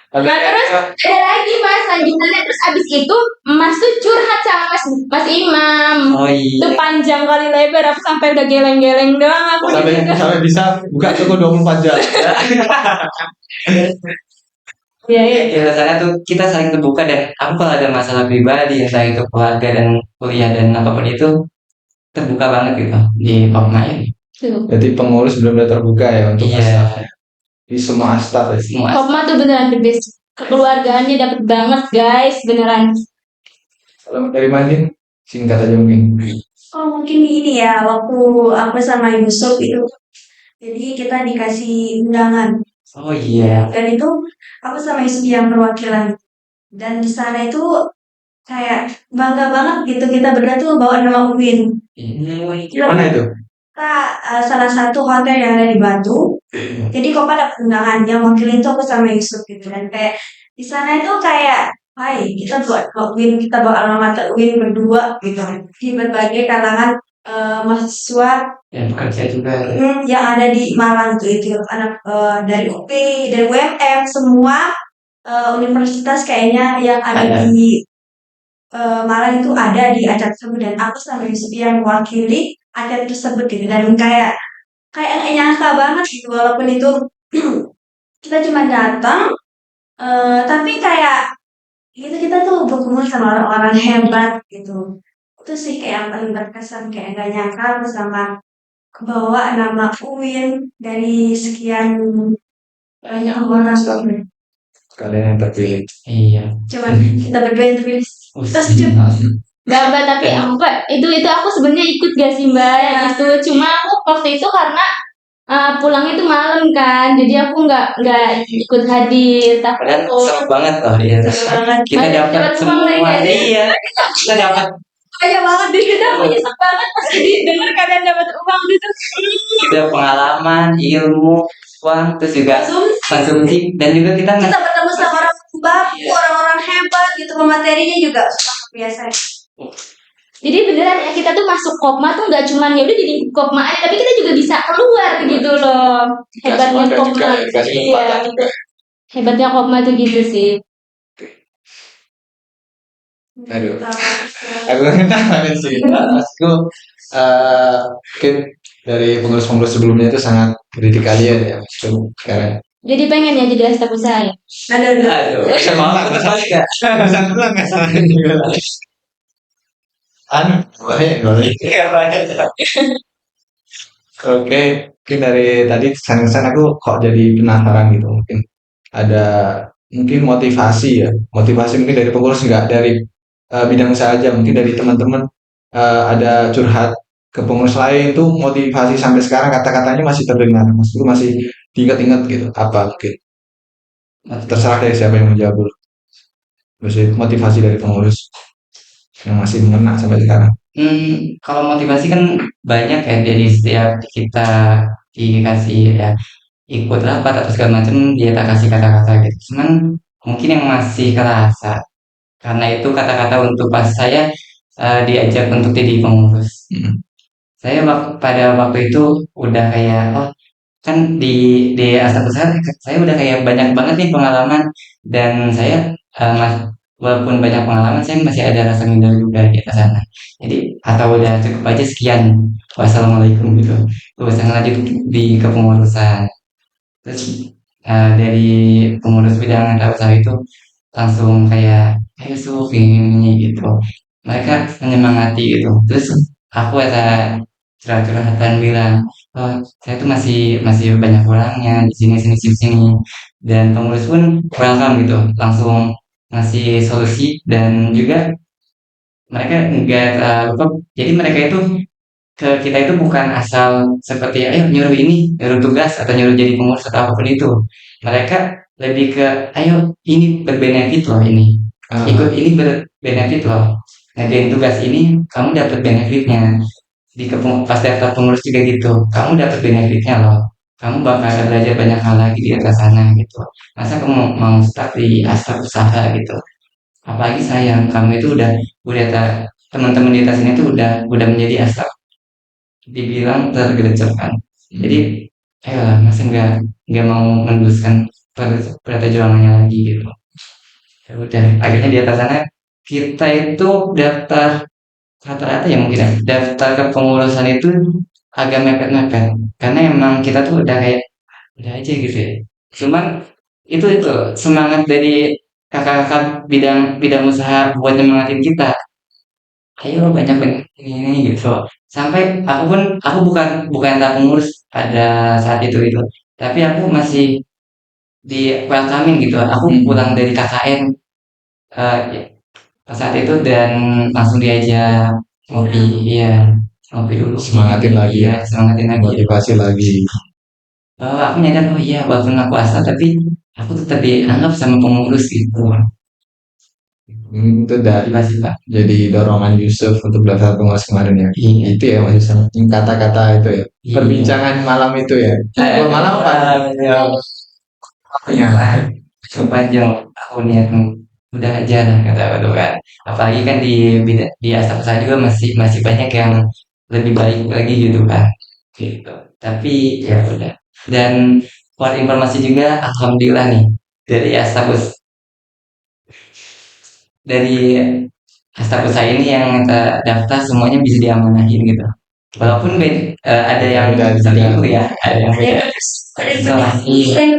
Nah terus ada lagi mas lanjutannya, terus abis itu mas tuh curhat sama mas Imam. Oh Itu iya. panjang kali lebar, aku sampai udah geleng-geleng doang aku sampai juga. sampai bisa buka toko 24 jam. Iya iya. Ya rasanya tuh kita saling terbuka, dan aku kalau ada masalah pribadi entah itu keluarga dan kuliah dan apapun itu terbuka banget gitu di Kopma ini. Tuh. Jadi pengurus benar-benar terbuka ya untuk Iya, astaf. Di semua astaf ya. semua. Kopma tuh beneran the best. Kekeluargaannya dapet banget guys, beneran. Kalau dari Mandin singkat aja mungkin. Oh mungkin ini ya, waktu aku sama Yusuf itu, jadi kita dikasih undangan. Oh iya. Dan itu aku sama Yusuf yang perwakilan. Dan di sana itu kayak bangga banget gitu, kita berdua tuh bawa nama UIN. Mana itu? Kita salah satu hotel yang ada di Batu. Jadi Kopa dapat undangan, yang wakilin itu aku sama Yusuf gitu. Dan kayak di sana itu kayak, hai kita buat UIN, kita bawa alma mater UIN berdua gitu. Di berbagai kalangan mahasiswa Dan bekerja juga. yang ada di Malang tuh, itu anak dari UP, dari UMM, semua universitas kayaknya yang ada Ada. di Malang itu ada di acara tersebut, dan aku sama Yusuf yang mewakili acara tersebut gitu. Dan kayak nggak nyangka banget gitu, walaupun itu kita cuma datang, tapi kayak gitu kita tuh berkumpul sama orang-orang hebat gitu. Itu sih kayak yang paling berkesan, kayak nggak nyangka aku sama kebawa nama UIN dari sekian banyak orang gitu. Kalian yang terpilih. Iya. Cuman kita berdua yang terpilih. Terus Mbak, tapi aku itu aku sebenarnya ikut gak sih mbak yang itu, cuma aku waktu itu karena pulangnya itu malam kan, jadi aku nggak ikut hadir. Tapi Kalian aku seru banget loh ya. banget. Kita Banyak dapat dapat uang lagi, semua. guys. Iya. Kita dapat Banyak banget deh kita. aku nyesek banget pas denger kalian dapat uang gitu. kita pengalaman, ilmu, uang, terus juga konsumsi, dan juga kita Kita bertemu sama orang baku, orang-orang hebat gitu, materinya juga sangat biasa. Jadi beneran ya, kita tuh masuk Kopma tuh nggak cuman ya udah jadi Kopma aja, tapi kita juga bisa keluar gitu loh. Hebatnya Dikasih Kopma. juga, dikasih Iya, kesempatan juga. hebatnya Kopma tuh gitu sih. Aduh. Aku kenal sih. Aku mungkin dari pengurus-pengurus sebelumnya itu sangat kritik kalian ya. Maksudku sekarang. Jadi pengen ya jadi staf usaha ya. aduh, mau sekali nggak? Bisa pulang nggak salah juga. Boleh. Oke, mungkin dari tadi kesan-kesan aku kok jadi penasaran gitu. Mungkin ada motivasi ya. Motivasi mungkin dari pengurus, nggak dari bidang usaha aja. Mungkin dari teman-teman ada curhat ke pengurus lain tuh, motivasi sampai sekarang kata-katanya masih terdengar. Maksudku masih diingat-ingat gitu. Apa mungkin? Terserah dari siapa yang menjawab dulu. Maksudnya motivasi dari pengurus yang masih mengena sampai sekarang. Kalau motivasi kan banyak ya, dari setiap kita dikasih ya ikut rapat atau segala macam, dia tak kasih kata-kata gitu. Cuman mungkin yang masih kerasa karena itu kata-kata untuk pas saya diajak untuk jadi pengurus. Saya pada waktu itu udah kayak, oh kan di Astra Besar saya udah kayak banyak banget nih pengalaman, dan saya walaupun banyak pengalaman saya masih ada rasa minder juga di atas sana. Jadi atau udah cukup aja sekian, wassalamualaikum gitu, terus lanjut di kepengurusan. Terus dari pengurus bidang tata usaha itu langsung kayak ayo Suf ini gitu, mereka menyemangati gitu. Terus aku ada curhat-curhatan bilang, oh saya tuh masih masih banyak kurangnya di sini sini sini sini, dan pengurus pun welcome gitu, langsung ngasih solusi. Dan juga mereka enggak lupa, jadi mereka itu ke kita itu bukan asal seperti ayo nyuruh ini, nyuruh tugas atau nyuruh jadi pengurus atau apapun itu. Mereka lebih ke ayo ini berbenefit loh, ini ikut ini berbenefit loh, ngerjain tugas ini kamu dapat benefitnya, pas daftar pengurus juga gitu, kamu dapat benefitnya loh, kamu bakal belajar banyak hal lagi di atas sana gitu. Masa kamu mau start di asal usaha gitu, apalagi sayang kamu itu udah teman-teman di atas ini tuh udah menjadi asap, dibilang tergelincirkan. Jadi ayolah, masa nggak mau meneruskan perjuangannya lagi gitu. Ya udah, akhirnya di atas sana kita itu daftar rata-rata ya mungkin ya, daftar kepengurusan itu agak mepet-mepet karena emang kita tuh udah kayak udah aja gitu ya. Cuman itu semangat dari kakak-kakak bidang bidang usaha buat nyemangatin kita. Ayo banyak banyak ini gitu. Sampai aku bukan bukan tak pengurus pada saat itu, tapi aku masih di welcoming gitu. Aku pulang dari KKN ya, pas saat itu dan langsung diajak ngopi, iya ngopi dulu. Semangatin lagi Iya, ya, semangatin lagi. motivasi lagi. Aku nyadar oh iya walaupun aku asal tapi aku tetap dianggap sama pengurus gitu. Itu dari Motivasi pak. jadi dorongan Yusuf untuk daftar pengurus kemarin ya. Iya. Itu ya Mas Yusuf. Kata-kata itu ya. Iya. Perbincangan malam itu ya. Malam apa? Ya lah, sepanjang aku niat udah aja lah kata aku tuh kan. Apalagi kan di asap saya juga masih masih banyak yang lebih baik lagi gitu kan. Gitu. Tapi ya udah. Dan buat informasi juga, alhamdulillah nih dari Astabus dari Astabus saya ini yang daftar semuanya bisa diamanahin gitu. Walaupun ada yang selingkuh ya, ada yang beda. Salah, iya.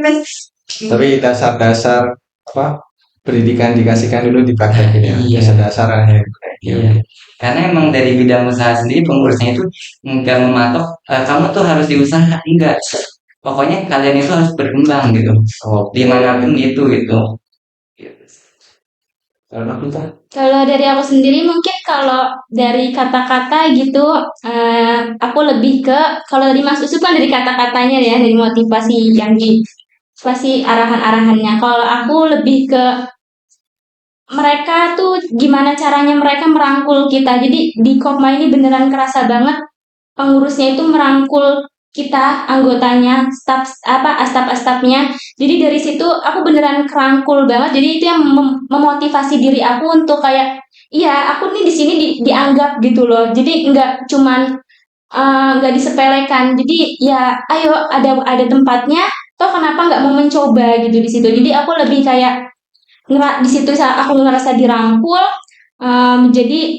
Tapi dasar-dasar apa pendidikan dikasihkan dulu dipraktekin ya. Iya. Dasar-dasar akhirnya. Iya, karena emang dari bidang usaha sendiri pengurusnya itu nggak mematok kamu tuh harus diusaha enggak. Pokoknya kalian itu harus berkembang gitu. Oh, Dimanapun gitu gitu. kalau aku tuh Kalau dari aku sendiri mungkin kalau dari kata-kata gitu, aku lebih ke kalau dari Mas Usuf kan dari kata-katanya ya, dari motivasi yang di motivasi arahan-arahannya. Kalau aku lebih ke mereka tuh gimana caranya mereka merangkul kita. Jadi di Kopma ini beneran kerasa banget pengurusnya itu merangkul kita anggotanya, staf-stafnya. Jadi dari situ aku beneran kerangkul banget. Jadi itu yang memotivasi diri aku untuk kayak iya aku nih di sini dianggap gitu loh. Jadi nggak cuman nggak disepelekan. Jadi ya ayo ada tempatnya. Toh kenapa nggak mau mencoba gitu di situ. Jadi aku lebih kayak di situ aku ngerasa dirangkul. Jadi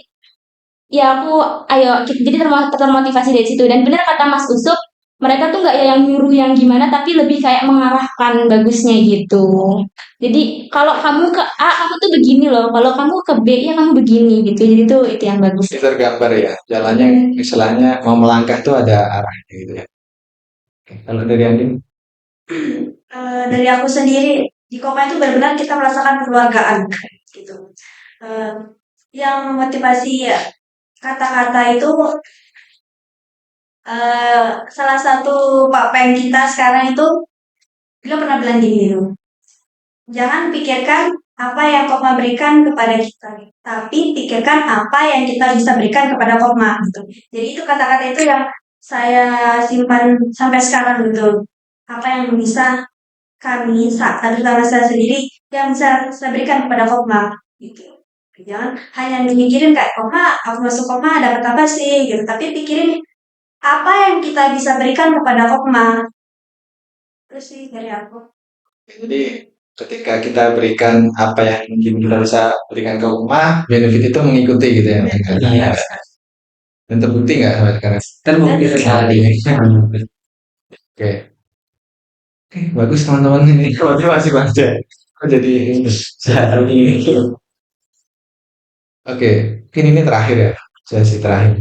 ya aku ayo jadi termotivasi dari situ dan benar kata Mas Usup mereka tuh nggak ya yang nyuruh yang gimana tapi lebih kayak mengarahkan bagusnya gitu. Jadi kalau kamu ke A kamu tuh begini loh, kalau kamu ke B ya kamu begini gitu. Jadi tuh itu yang bagus. itu tergambar ya. Jalannya istilahnya mau melangkah tuh ada arahnya gitu ya. Oke, kalau dari Andin? Dari aku sendiri di Koma itu benar-benar kita merasakan kekeluargaan gitu. Yang memotivasi kata-kata itu salah satu Pak Peng kita sekarang itu beliau pernah bilang gini loh. Jangan pikirkan apa yang Koma berikan kepada kita, tapi pikirkan apa yang kita bisa berikan kepada Koma gitu. Jadi itu kata-kata itu yang saya simpan sampai sekarang gitu. Apa yang bisa kami terutama saya sendiri yang bisa saya berikan kepada Koma gitu. Jangan hanya mikirin kayak Koma, aku masuk Koma dapat apa sih gitu, tapi pikirin apa yang kita bisa berikan kepada Koma. Terus sih dari aku. Jadi ketika kita berikan apa yang mungkin kita bisa berikan ke rumah, benefit itu mengikuti gitu ya. Iya. Dan terbukti nggak sampai sekarang? Terbukti sekali. Oke. Oke, bagus teman-teman ini. Motivasi banget ya. Kok jadi ini. Oke, mungkin ini terakhir ya. Sesi terakhir.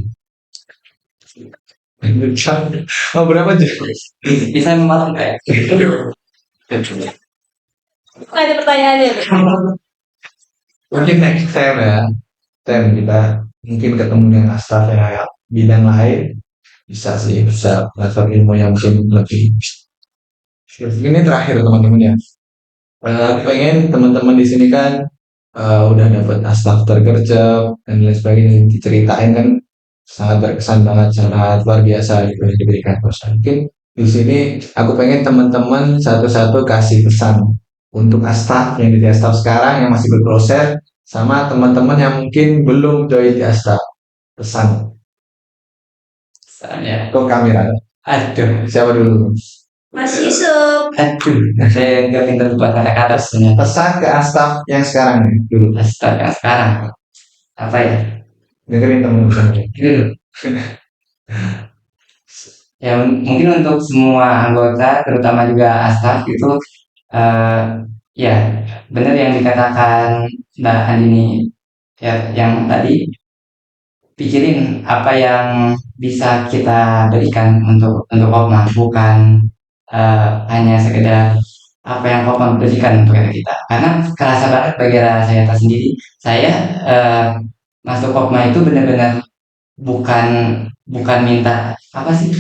Oh, berapa jam? Bisa malam nggak ya? Nggak ada pertanyaannya. Mungkin next time ya. Time kita mungkin ketemu dengan staff yang kayak bidang lain. Bisa sih, bisa belajar ilmu yang mungkin lebih. Ini terakhir teman-teman ya. Pengen teman-teman di sini kan udah dapat staff terkerja dan lain sebagainya diceritain kan sangat berkesan banget, sangat luar biasa gitu yang diberikan bos. Mungkin di sini aku pengen teman-teman satu-satu kasih pesan untuk staff yang di staff sekarang yang masih berproses sama teman-teman yang mungkin belum join di staff. Pesan Soalnya, ke kamera. aduh. Siapa dulu? Mas Yusuf. Aduh, saya nggak pintar buat kata-kata sebenarnya. Pesan ke Astaf yang sekarang nih dulu. Astaga, sekarang apa ya? Dengerin temen sendiri. Gitu loh. Ya mungkin untuk semua anggota, terutama juga staff itu, eh, ya benar yang dikatakan Mbak Andini ya, yang tadi pikirin apa yang bisa kita berikan untuk Kopma, bukan hanya sekedar apa yang Kopma berikan untuk kita. Karena kerasa banget bagi saya sendiri, saya masuk Kopma itu benar-benar bukan bukan minta apa sih,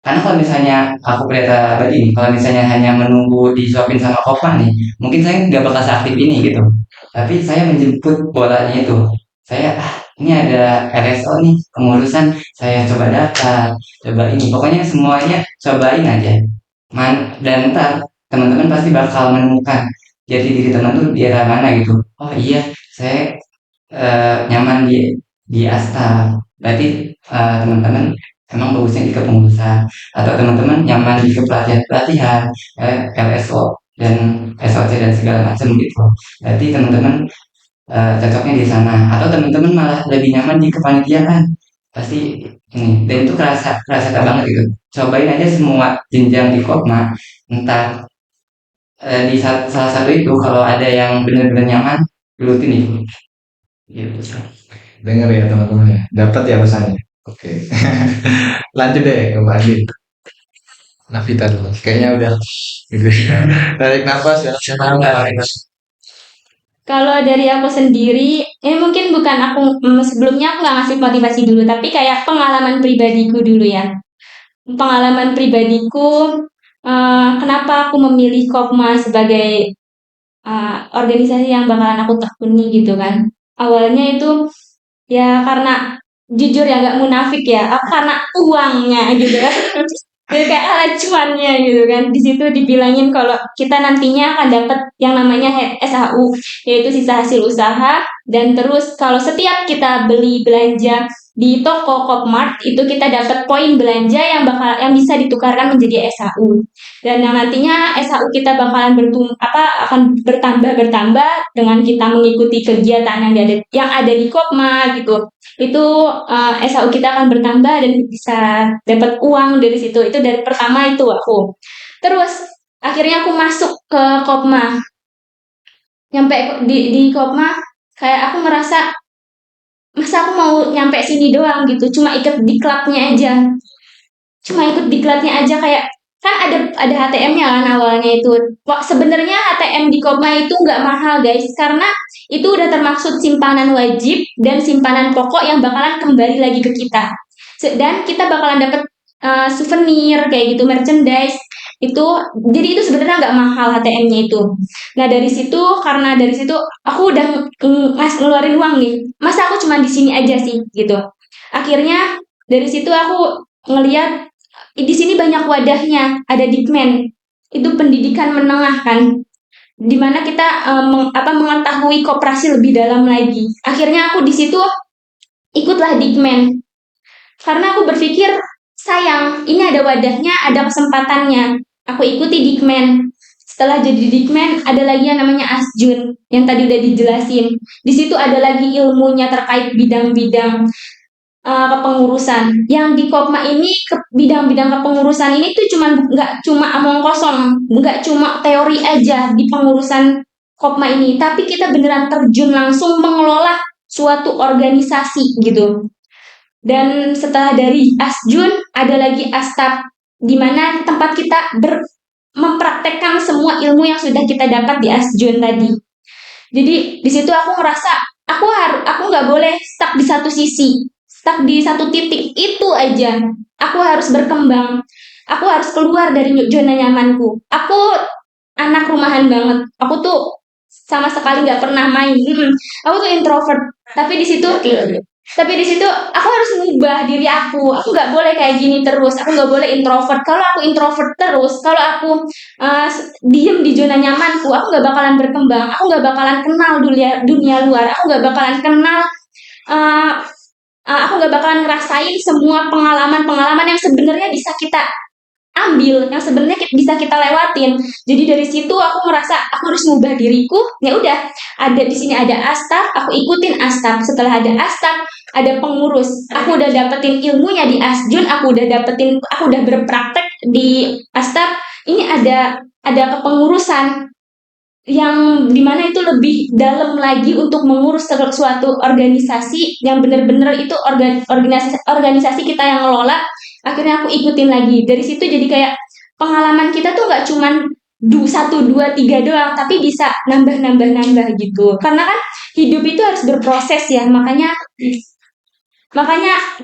karena kalau misalnya aku kereta tadi nih, kalau misalnya hanya menunggu disuapin sama Kopma nih, mungkin saya nggak bakal seaktif ini gitu. Tapi saya menjemput bolanya itu. Saya, ini ada RSO nih, pengurusan, saya coba daftar, coba ini. Pokoknya semuanya cobain aja. Dan ntar teman-teman pasti bakal menemukan jati diri teman tuh di daerah mana gitu. Oh iya, saya nyaman di Asta. Berarti teman-teman emang bagusnya di kepengurusan, atau teman-teman nyaman di kepelatihan-pelatihan, LSO dan SOC dan segala macam gitu. Berarti teman-teman cocoknya di sana, atau teman-teman malah lebih nyaman di kepanitiaan. Pasti ini, dan itu kerasa banget gitu. Cobain aja semua jenjang di Kopma, entah di salah satu itu kalau ada yang benar-benar nyaman, gelutin itu. Gitu. Dengar ya teman-teman ya. Dapat ya pesannya. Oke. Lanjut deh ke Mbak Andi. Navita dulu. Kayaknya udah gitu. Tarik nafas ya. Kalau dari aku sendiri, ini mungkin bukan aku sebelumnya aku nggak ngasih motivasi dulu, tapi kayak pengalaman pribadiku dulu ya. Pengalaman pribadiku, kenapa aku memilih Kopma sebagai organisasi yang bakalan aku tekuni gitu kan. Awalnya itu ya karena jujur ya nggak munafik ya, aku karena uangnya gitu kan. Jadi kayak cuannya gitu kan. Di situ dibilangin kalau kita nantinya akan dapat yang namanya SHU, yaitu sisa hasil usaha, dan terus kalau setiap kita beli belanja di toko Kopmart itu kita dapat poin belanja yang bisa ditukarkan menjadi SHU. Dan yang nantinya SHU kita bakalan akan bertambah dengan kita mengikuti kegiatan yang ada di Kopma gitu. Itu SHU kita akan bertambah dan bisa dapat uang dari situ. Itu dari pertama itu aku. Terus akhirnya aku masuk ke Kopma. Nyampe di Kopma kayak aku merasa masa aku mau nyampe sini doang gitu, cuma ikut di klubnya aja. Kayak kan ada HTM-nya kan awalnya itu. Wah, sebenarnya HTM di Kopma itu nggak mahal guys, karena itu udah termaksud simpanan wajib dan simpanan pokok yang bakalan kembali lagi ke kita. Dan kita bakalan dapet souvenir kayak gitu, merchandise itu. Jadi itu sebenarnya nggak mahal HTM-nya itu. Nah karena dari situ aku udah ngeluarin uang nih. Masa aku cuma di sini aja sih gitu. Akhirnya dari situ aku ngelihat di sini banyak wadahnya, ada Dikmen, itu pendidikan menengah kan, dimana kita mengetahui koperasi lebih dalam lagi. Akhirnya aku di situ ikutlah Dikmen, karena aku berpikir sayang, ini ada wadahnya, ada kesempatannya. Aku ikuti Dikmen. Setelah jadi Dikmen, ada lagi yang namanya Asjun, yang tadi udah dijelasin. Di situ ada lagi ilmunya terkait bidang-bidang kepengurusan. Yang di Kopma ini bidang-bidang kepengurusan ini tuh nggak cuma omong kosong, nggak cuma teori aja di pengurusan Kopma ini, tapi kita beneran terjun langsung mengelola suatu organisasi gitu. Dan setelah dari Asjun ada lagi Astap, di mana tempat kita mempraktekkan semua ilmu yang sudah kita dapat di Asjun tadi. Jadi di situ aku ngerasa aku nggak boleh stuck di satu sisi, stuck di satu titik itu aja. Aku harus berkembang. Aku harus keluar dari zona nyamanku. Aku anak rumahan banget. Aku tuh sama sekali nggak pernah main. Aku tuh introvert. Tapi di situ aku harus mengubah diri aku. Aku nggak boleh kayak gini terus. Aku nggak boleh introvert. Kalau aku introvert terus, kalau aku diem di zona nyamanku, aku nggak bakalan berkembang. Aku nggak bakalan kenal dunia luar. Aku nggak bakalan kenal. Aku nggak bakalan ngerasain semua pengalaman-pengalaman yang sebenarnya bisa kita ambil, yang sebenarnya bisa kita lewatin. Jadi dari situ aku merasa aku harus mengubah diriku. Ya udah, ada di sini ada astaf, aku ikutin astaf. Setelah ada astaf, ada pengurus. Aku udah dapetin ilmunya di Asjun, aku udah berpraktek di astaf. Ini ada kepengurusan yang dimana itu lebih dalam lagi untuk mengurus suatu organisasi yang benar-benar itu organisasi kita yang ngelola. Akhirnya aku ikutin lagi dari situ, jadi kayak pengalaman kita tuh nggak cuman 1, 2, 3 doang, tapi bisa nambah gitu, karena kan hidup itu harus berproses ya. Makanya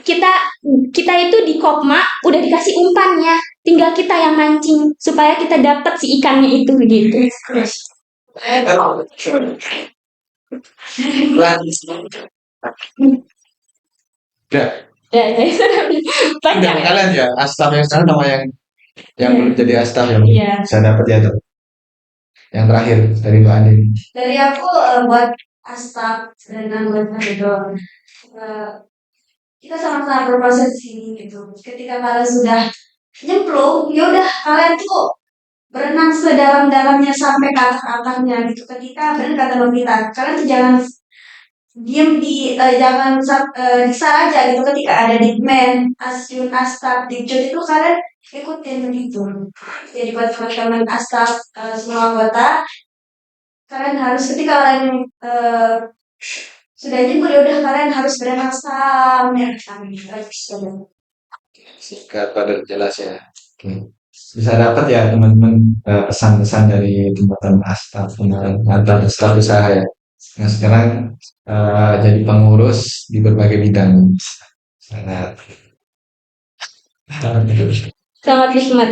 kita kita itu di Kopma udah dikasih umpannya, tinggal kita yang mancing supaya kita dapat si ikannya itu gitu. Ya, Ya, panjang ya. kalian ya astaf yang sekarang sama yang belum jadi astaf yang Iya. saya dapat ya tuh. Yang terakhir dari Mbak Andin. Dari aku buat astaf dan anggota itu kita sama-sama berproses di sini gitu. Ketika kalian sudah nyemplung, ya udah kalian tuh berenang sedalam-dalamnya sampai ke akar-akarnya gitu. Ketika benar kata Novita, kalian tuh jangan diem jangan di sana aja gitu. Ketika ada Dikmen, Asyun, Astaf, Dikjud itu kalian ikutin begitu. Jadi buat teman-teman Astaf semua anggota, kalian harus ketika kalian sudah nyebur, ya udah kalian harus berenang sampai Singkat padat jelas ya. Oke. Bisa dapat ya teman-teman pesan-pesan dari teman-teman astaf antar staf usaha ya. Nah sekarang jadi pengurus di berbagai bidang. Sangat Sangat nikmat.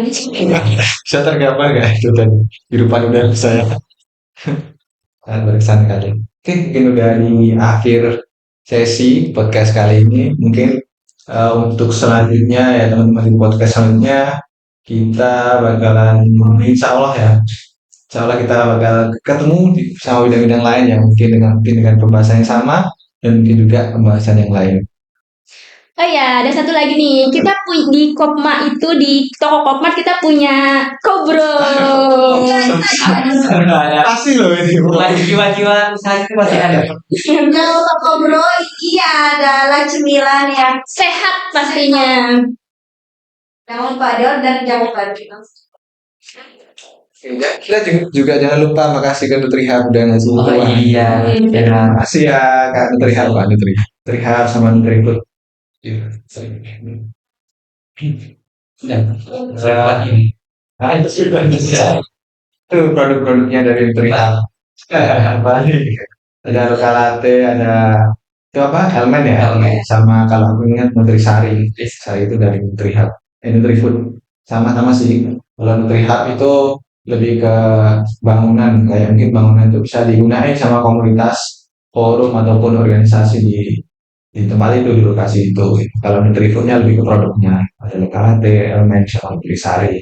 bisa tergambar nggak itu tadi kehidupan udah saya sangat berkesan kali. Oke, mungkin udah di akhir sesi podcast kali ini. Mungkin untuk selanjutnya ya teman-teman, di podcast selanjutnya kita bakalan insya Allah kita bakal ketemu sama bidang-bidang lain yang mungkin dengan pembahasan yang sama dan mungkin juga pembahasan yang lain. Oh ya, ada satu lagi nih. Kita di Kopma itu, di toko Kopma kita punya Kobro. Pasti loh ini. Jiwa-jiwa usaha itu masih ada. Kalau toko bro ini adalah cemilan yang Sehat pastinya. jangan lupa dan jangan lupa bilang. Kita juga jangan lupa makasih ke Nutrihab udah ngasih Oh uang. iya, jangan. Makasih ya Kak Nutrihab, Pak Nutrihab sama Nutriput. Lewat ini. Nah, itu sudah bisa. Itu produk-produknya dari Nutrihab. Apa nih? Ada Roka Latte, ada itu apa? Helmen ya? Helmen. Sama kalau aku ingat Nutrisari. Nutrisari itu dari Nutrihab. Nutrifood. Sama-sama sih. Kalau Nutrihab itu lebih ke bangunan, kayak mungkin bangunan itu bisa digunakan sama komunitas, forum ataupun organisasi di tempat itu, di lokasi itu. Kalau Nutrifoodnya lebih ke produknya, ada Roka Latte, Helmen, sama Nutrisari.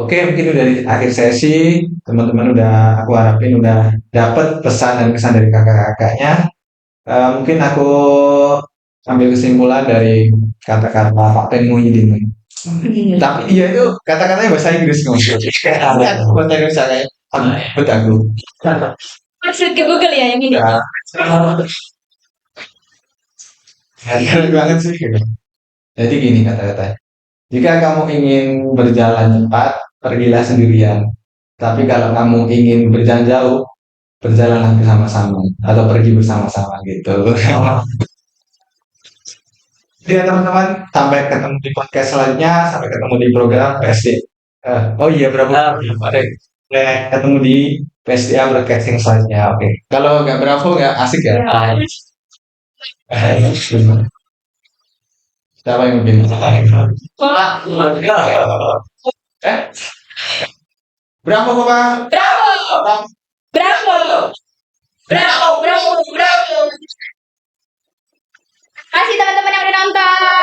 Oke, mungkin udah di akhir sesi, teman-teman aku harapin udah dapat pesan dan kesan dari kakak-kakaknya. Mungkin aku ambil kesimpulan dari kata-kata Pak Pen Muhyiddin. Tapi dia itu kata-katanya bahasa Inggris ngomong. Kayak bahasa Indonesia kayak aku. Masuk ke Google ya yang ini. Keren banget sih. Jadi gini kata-katanya. Jika kamu ingin berjalan cepat, pergilah sendirian. Tapi kalau kamu ingin berjalan jauh, berjalanlah bersama-sama atau pergi bersama-sama gitu. Ya teman-teman, sampai ketemu di podcast selanjutnya, sampai ketemu di program PSD. Oh iya, berapa? Ketemu di PSDA broadcasting selanjutnya. Oke. Kalau nggak berapa nggak asik ya? Siapa yang mungkin? Berapa Bapak? Bravo. Kasih teman-teman yang udah nonton.